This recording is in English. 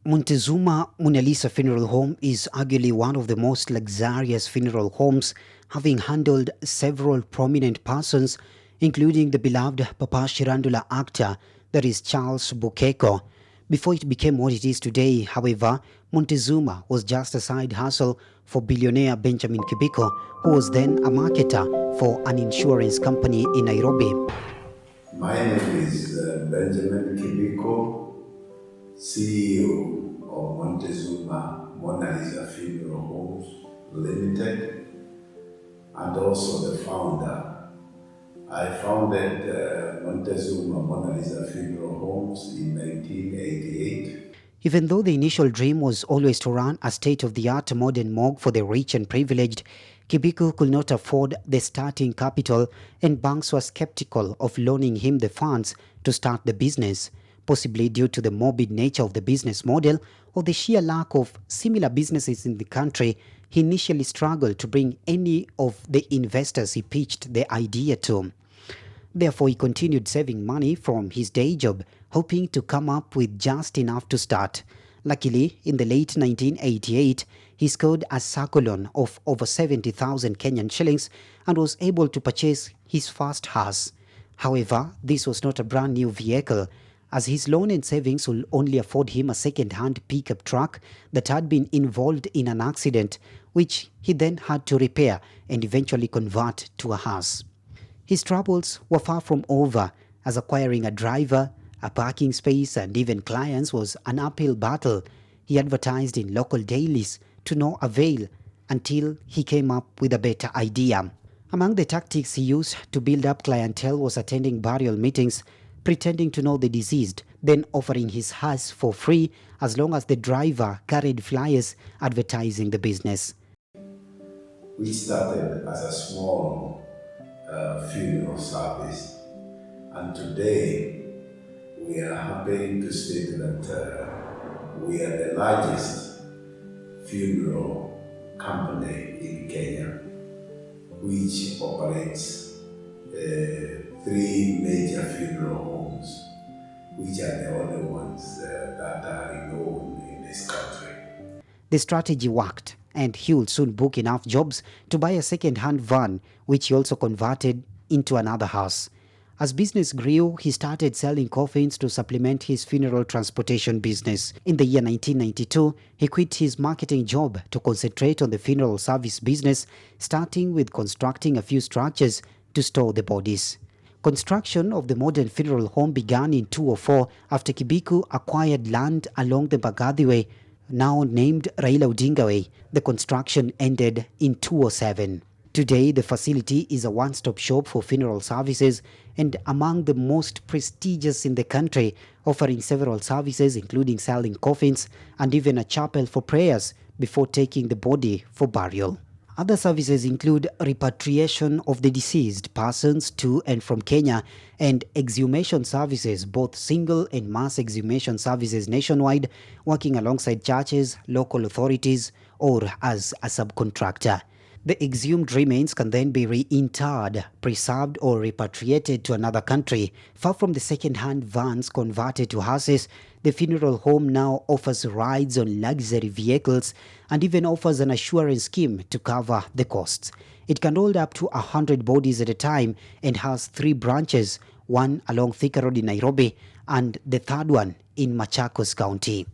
Montezuma Monalisa Funeral Home is arguably one of the most luxurious funeral homes, having handled several prominent persons, including the beloved Papa Shirandula actor, that is Charles Bukeko. Before it became what it is today, however, Montezuma was just a side hustle for billionaire Benjamin Kibiku, who was then a marketer for an insurance company in Nairobi. My name is Benjamin Kibiku, CEO of Montezuma Monalisa Funeral Homes Limited, and also the founder. I founded Montezuma Monalisa Funeral Homes in 1988. Even though the initial dream was always to run a state-of-the-art modern morgue for the rich and privileged, Kibiku could not afford the starting capital, and banks were skeptical of loaning him the funds to start the business, possibly due to the morbid nature of the business model or the sheer lack of similar businesses in the country. He initially struggled to bring any of the investors he pitched the idea to. Therefore, he continued saving money from his day job, hoping to come up with just enough to start. Luckily, in the late 1988, he scored a circle loan of over 70,000 Kenyan shillings and was able to purchase his first house. However, this was not a brand new vehicle, as his loan and savings will only afford him a second-hand pickup truck that had been involved in an accident, which he then had to repair and eventually convert to a house. His troubles were far from over, as acquiring a driver, a parking space, and even clients was an uphill battle. He advertised in local dailies to no avail until he came up with a better idea. Among the tactics he used to build up clientele was attending burial meetings, pretending to know the deceased, then offering his house for free as long as the driver carried flyers advertising the business. We started as a small funeral service, and today we are happy to state that we are the largest funeral company in Kenya, which operates 3 major funeral homes, which are the only ones that are renowned in this country. The strategy worked, and he would soon book enough jobs to buy a second-hand van, which he also converted into another house. As business grew, he started selling coffins to supplement his funeral transportation business. In the year 1992, he quit his marketing job to concentrate on the funeral service business, starting with constructing a few structures to store the bodies. Construction of the modern funeral home began in 2004 after Kibiku acquired land along the Mbagathi Way, now named Raila Odinga Way. The construction ended in 2007. Today, the facility is a one-stop shop for funeral services and among the most prestigious in the country, offering several services including selling coffins and even a chapel for prayers before taking the body for burial. Other services include repatriation of the deceased persons to and from Kenya and exhumation services, both single and mass exhumation services nationwide, working alongside churches, local authorities, or as a subcontractor. The exhumed remains can then be reinterred, preserved, or repatriated to another country. Far from the second-hand vans converted to houses, the funeral home now offers rides on luxury vehicles and even offers an assurance scheme to cover the costs. It can hold up to 100 bodies at a time and has 3 branches, one along Thika Road in Nairobi and the third one in Machakos County.